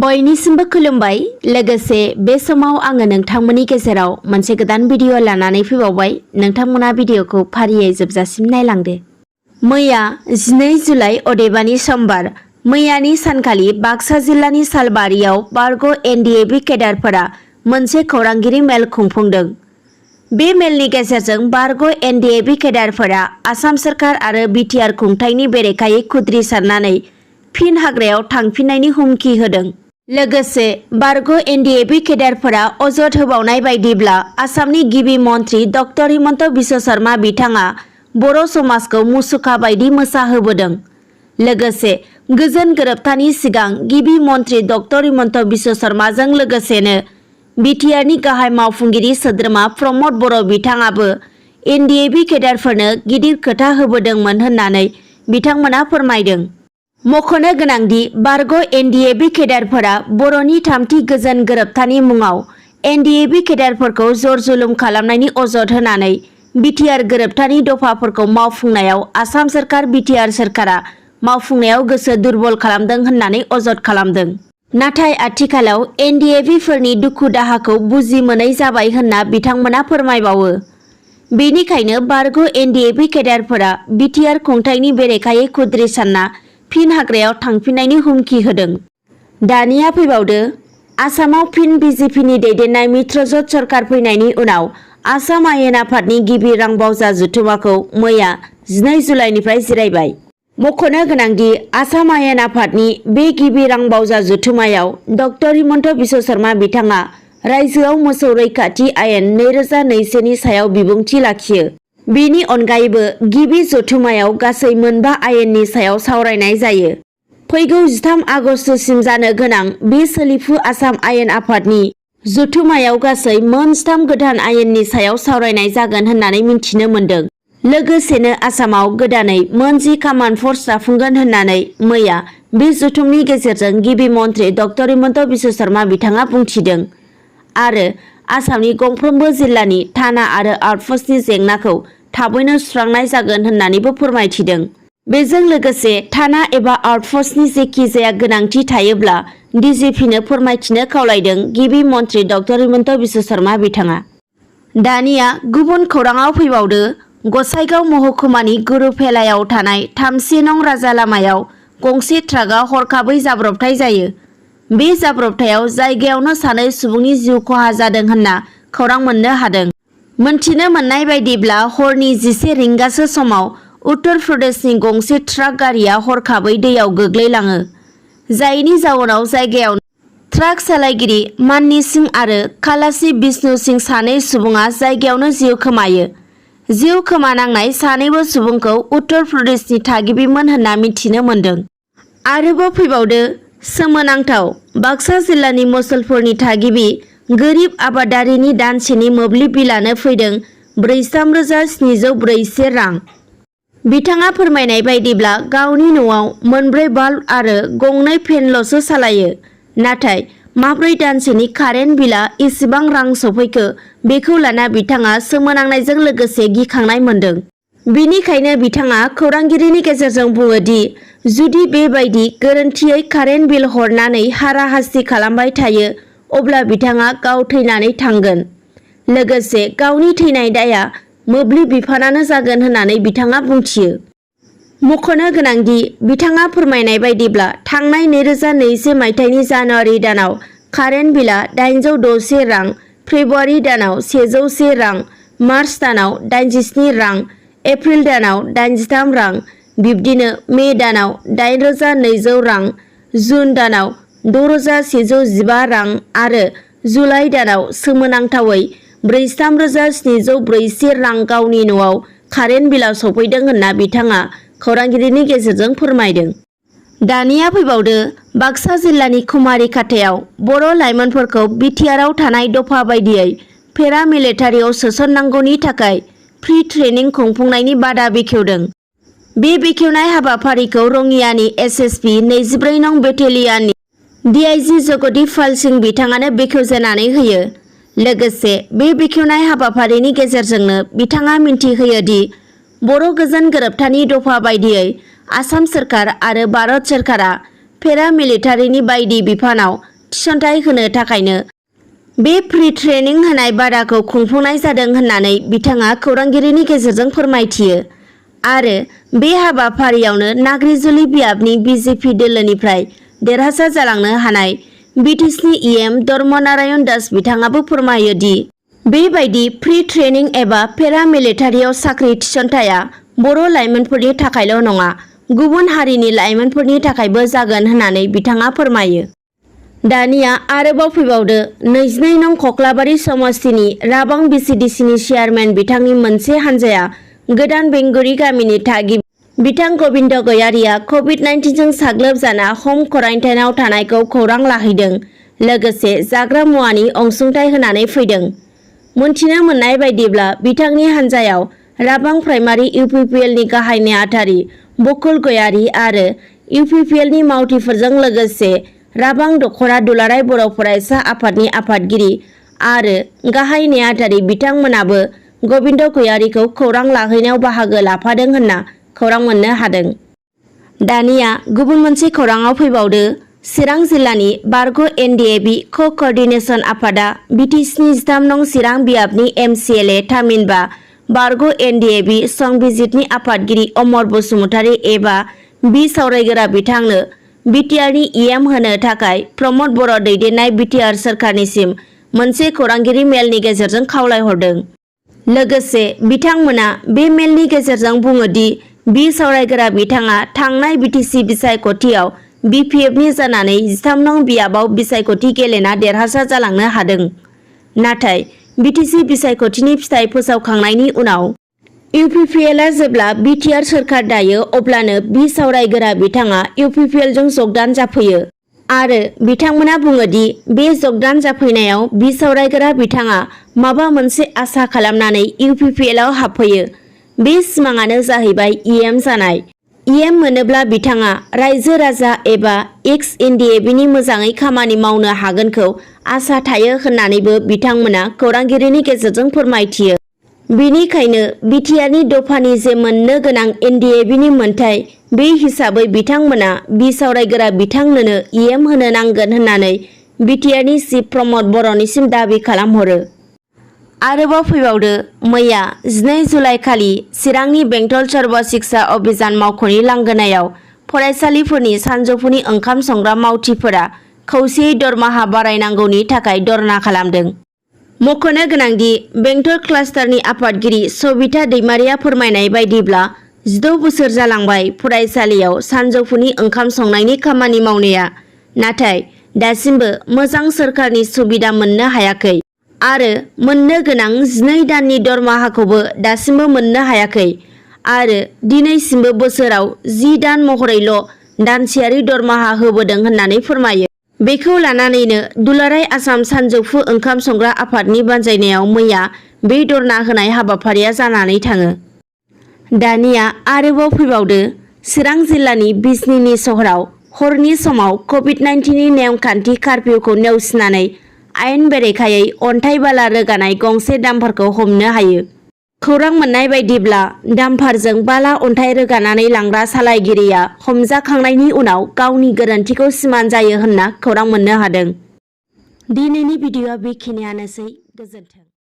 बयनिसिमबो खुलुमबाय। लोगोसे बे समाव आङो नोंथांमोननि गेजेराव मोनसे गोदान भिडिअ लानानै फैबावबाय। नोंथांमोना भिडिअखौ फारियै जोबजासिम नायलांदो। मैया 12 जुलाइ अदेबानि समबार मैयानि सानखालि बाक्सा जिल्लानि सालबारियाव बारग' NDFB केडारफोरा मोनसे खौरांगिरि मेल खुंफुंदों। बे मेलनि गेजेरजों बारग' NDFB केडारफोरा आसाम सोरखार आरो BTR खुंथायनि बेरेखायै खुद्रिसारनानै फिन हाग्रायाव थांफिननायनि हुमखि होदों। लोगोसे बारग' NDFB केडारफोरा अजद होबावनाय बायदिब्ला आसामनि गिबि मन्त्रि डक्टर हिमन्त बिश्व शर्मा बिथाङा बर' समाजखौ मुसुखा बायदि मोसाहोबोदों। लोगोसे गोजोन गोरोबथानि सिगां गिबि मन्त्रि डक्टर हिमन्त बिश्व शर्माजों लोगोसेनो BTRनि गाहाय मावफुंगिरि सोद्रोमा प्रमद बर' बिथाङाबो NDFB केडारफोरनो गिदिर खोथा होबोदोंमोन होननानै बिथांमोना फोरमायदों। मख'नो गोनांदि बारग' NDFB केडारफोरा बर'नि थामथि गोजोन गोरोबथानि मुङाव NDFB केडारफोरखौ जर-जुलुम खालामनायनि अजद होनानै BTR गोरोबथानि दफाफोरखौ मावफुंनायाव आसाम सोरखार BTR सोरखारा मावफुंनायाव गोसो दुरबल खालामदों होननानै अजद खालामदों। नाथाय आथिखालाव NDFB फोरनि दुखु दाहाखौ बुजि मोनै जाबाय होनना बिथांमोना फोरमायबावो। बेनिखायनो बारग' NDFB केडारफोरा BTR खुंथायनि बेरेखायै खुद्रिसारना फिन हाग्रायाव थांफिननायनि हुमखि होदों। दानिया फैबावदो आसामाव फिन BJPनि दैदेननाय मित्रजोट सरकार फैनायनि उनाव आसाम आयेन आफादनि गिबि रांबावजा जथुमाखौ मैया 12 जुलाइनिफ्राय जिरायबाय। मख'नो गोनांदि आसाम आयेन आफादनि बे गिबि रांबावजा जथुमायाव डक्टर हिमन्त बिश्व शर्मा बिथाङा रायजोआव मोसौ रैखाथि आयेन 2021 नि सायाव बिबुंथि लाखियो। बेनि अनगायैबो गिबि जथुमायाव गासै मोनबा आयेननि सायाव सावरायनाय जायो। फैगौ 13 आगस्तसिम जानो गोनां बे सोलिफु आसाम आयेन आफादनि जथुमायाव गासै मोन 3 गोदान आयेननि सायाव सावरायनाय जागोन होननानै मिथिनो मोन्दों। लोगोसेनो आसामाव गोदानै मोन 10 कमान्ड फर्स दाफुंगोन होननानै मैया बे जथुमनि गेजेरजों गिबि मन्त्रि डक्टर हिमन्त बिश्व शर्मा बिथाङा बुंथिदों आरो आसामनि गंफ्रोमबो जिल्लानि थाना आरो आउटपस्टनि जेंनाखौ थाबैनो सुस्रांनाय जागोन होननानैबो फोरमायथिदों। बेजों लोगोसे थाना एबा आउटपस्टनि जेखि जाया गोनांथि थायोब्ला DGPनो फोरमायथिनो खावलायदों गिबि मन्त्रि डक्टर हिमन्त बिश्व शर्मा बिथाङा। दानिया गुबुन खौराङाव फैबावदो गसाइगाव महकुमानि गुरुफेलायाव थानाय 3 नं राजा लामायाव गंसे ट्राकआ हरखाबै जाब्रबथाय जायो। बे जाब्रबथायाव जायगायावनो 2 सुबुंनि जिउ खहा जादों होनना खौरां मोननो हादों। मोनथिनो मोननाय बायदिब्ला हरनि 11 रिंगासो समाव उत्तर प्रदेशनि गंसे ट्राक गारिया हरखाबै दैयाव गोग्लैलाङो। जायनि जाउनाव जायगायाव ट्राक सालायगिरि मान्नी सिंह आरो खालासी बिष्णु सिंह 2 सुबुङा जायगायावनो जिउ खोमायो। जिउ खोमानांनाय 2बो सुबुंखौ उत्तर प्रदेशनि थागिबिमोन होनना मिथिनो मोन्दों। आरोबाव फैबावदो सोमोनांथाव बाक्सा जिल्लानि मुसलपुरनि थागिबि गोरिब आबादारिनि दानसेनि मोब्लिब बिलानो फैदों 43,741 रां। बिथाङा फोरमायनाय बायदिब्ला गावनि न'आव मोनब्रै बाल्ब आरो गंनै फेनल'सो सालायो। नाथाय माब्रै दानसेनि कारेन्ट बिला इसेबां रां सफैखो बेखौ लाना बिथाङा सोमोनांनायजों लोगोसे गिखांनाय मोन्दों। बिनिखायनो बिथाङा खौरांगिरिनि गेजेरजों बुङोदि जुदि बेबायदि गोरोन्थियै कारेन्ट बिल हरनानै हाराहास्ति खालामबाय थायो अब्ला बिथाङा गाव थैनानै थांगोन। लोगोसे गावनि थैनाय दाया मोब्लिब बिफानानो जागोन होननानै बिथाङा बुंथियो। मख'नो गोनांदि बिथाङा फोरमायनाय बायदिब्ला थांनाय 2021 मायथाइनि जानुवारि दानाव कारेन्ट बिला 861 रां, फेब्रुवारि दानाव 101 रां, मार्च दानाव 87 रां, एप्रिल दानाव 83 रां, बिब्दिनो मे दानाव 8,200 रां, जुन दानाव 6,115 रां आरो जुलाइ दानाव सोमोनांथावै 43,741 रां गावनि न'आव कारेन्ट बिलाव सफैदों होनना बिथाङा खौरांगिरिनि गेजेरजों फोरमायदों। दानिया फैबावदो बाक्सा जिल्लानि कुमारिखाथायाव बर' लाइमोनफोरखौ BTRआव थानाय दफा बायदियै पेरामिलिटारियाव सोसननांगौनि थाखाय फ्रि ट्रेनिं खुंफुंनायनि बादा बेखेवदों। बे बेखेवनाय हाबाफारिखौ रङियानि SSB 24 नं बेटेलियाननि DIG जगदीप पाल सिंह बिथाङानो बेखेवजेननानै होयो। लोगोसे बे बेखेवनाय हाबाफारिनि गेजेरजोंनो बिथाङा मिन्थिहोयोदि बर' गोजोन गोरोबथानि दफा बायदियै आसाम सोरखार आरो भारत सोरखारा पेरामिलिटारिनि बायदि बिफानाव थिसनथाइ होनो थाखायनो बे फ्रि ट्रेनिं होनाय बादाखौ खुंफुंनाय जादों होननानै बिथाङा खौरांगिरिनि गेजेरजों फोरमायथियो। आरो बे हाबाफारियावनो नाग्रिजुलि बियाबनि बिजेपि दोलोनिफ्राय देरहासार जालांनो हानाय बिटिसिनि इएम धर्मनारायण दास बिथाङाबो फोरमायो दि बेबायदि फ्रि ट्रेनिं एबा पेरामिलिटारियाव साख्रि थिसनथाया बर' लाइमोनफोरनि थाखायल' नङा, गुबुन हारिनि लाइमोनफोरनि थाखायबो जागोन होननानै बिथाङा फोरमायो। दानिया आरोबाव फैबावदो 22 नं खख्लाबारि समस्तिनि राबां बिसिडिसिनि चेयारमेन बिथांनि मोनसे हानजाया गोदान बेंगुरि गामिनि थागिबि बिथां गबिन्द गयारिया कभिड-19 जों साग्लोबजाना हम क्वारेन्टाइनआव थानायखौ खौरां लाहैदों, लोगोसे जाग्रा मुवानि अनसुंथाइ होनानै फैदों। मोनथिनो मोननाय बायदिब्ला बिथांनि हानजायाव राबां प्राइमारि इउपिपिएलनि गाहाय नेहाथारि बकुल गयारि आरो इउपिपिएलनि मावथिफोरजों लोगोसे राबां दख'रा दुलाराय बर' फरायसा आफादनि आफादगिरि आरो गाहाय नेहाथारि बिथांमोनाबो गबिन्द गयारिखौ खौरां लाहैनायाव बाहागो लाफादों होनना खौरां मोननो हादों। दानिया गुबुन मोनसे खौराङाव फैबावदो चिरां जिल्लानि बारग' NDFB क-कर्डिनेशन आफादा बिटिसिनि 13 नं चिरां बियाबनि MCLA थामहिनबा बारग' NDFB संबिजितनि आफादगिरि अमर बसुमतारी एबा बि सावरायगोरा बिथांनो बिटिआरनि इएम होनो थाखाय प्रमद बर' दैदेननाय बिटिआर सोरखारनिसिम मोनसे खौरांगिरि मेलनि गेजेरजों खावलायहरदों। लोगोसे बिथांमोना बे मेलनि गेजेरजों बुङो दि बि सावरायगोरा बिथाङा थांनाय बिटिसि बिसायख'थियाव बिपिएफनि जानानै 13 नं बियाबाव बिसायख'थि गेलेना देरहासार जालांनो हादों। नाथाय बिटिसि बिसायख'थिनि फिथाइ फोसावखांनायनि उनाव इउपिपिएलआ जेब्ला बिटिआर सोरखार दायो अब्लानो बि सावरायगोरा बिथाङा इउपिपिएलजों जगदान जाफैयो आरो बिथांमोना बुङो दि बे जगदान जाफैनायाव बि सावरायगोरा बिथाङा माबा मोनसे आसा खालामनानै इउपिपिएलआव हाबफैयो। बे सिमाङानो जाहैबाय इएम जानाय। इएम मोनोब्ला बिथाङा रायजो राजा एबा एक्स NDFBनि मोजाङै खामानि मावनो हागोनखौ आसा थायो होननानैबो बिथांमोना खौरांगिरिनि गेजेरजों फोरमायथियो। बेनिखायनो बिटिआरनि दफानि जे मोननो गोनां NDFBनि मोनथाय बे हिसाबै बिथांमोना बि सावरायगोरा बिथांनोनो इएम होनो नांगोन होननानै बिटिआरनि चिफ प्रमद बर'निसिम दाबि खालामहरो। आरोबाव फैबावदो मैया 12 जुलाइ खालि चिरांनि बेंटल सर्व शिक्षा अभियान मावख'नि लांगोनायाव फरायसालिफोरनि सानजौफुनि ओंखाम संग्रा मावथिफोरा खौसेयै दरमाहा बारायनांगौनि थाखाय धर्ना खालामदों। मख'नो गोनांदि बेंटल क्लास्टारनि आफादगिरि सबिता दैमारिया फोरमायनाय बायदिब्ला 16 बोसोर जालांबाय फरायसालियाव सानजौफुनि ओंखाम संनायनि खामानि मावनाया, नाथाय दासिमबो मोजां सोरखारनि सुबिदा मोननो हायाखै आरो मोननो गोनां 12 दाननि दरमाहाखौबो दासिमबो मोननो हायाखै आरो दिनैसिमबो बोसोराव 10 दान महरैल' दानसेयारि दरमाहा होबोदों होननानै फोरमायो। बेखौ लानानैनो दुलाराय आसाम सानजौफु ओंखाम संग्रा आफादनि बानजायनायाव मैया बे धर्ना होनाय हाबाफारिया जानानै थाङो। दानिया आरोबाव फैबावदो चिरां जिल्लानि बिजनी सहराव हरनि समाव कभिड-19नि नेमखान्थि कार्फिउखौ नेवसिनानै आयेन बेरेखायै अन्थाइ बाला रोगानाय गंसे डाम्पारखौ हमनो हायो। खौरां मोननाय बायदिब्ला डाम्पारजों बाला अन्थाइ रोगानानै लांग्रा सालायगिरिया हमजाखांनायनि उनाव गावनि गोरोन्थिखौ सिमान जायो होनना खौरां मोननो हादों। दिनैनि भिडिअ'आ बेखिनियानोसै। गोजोन्थों।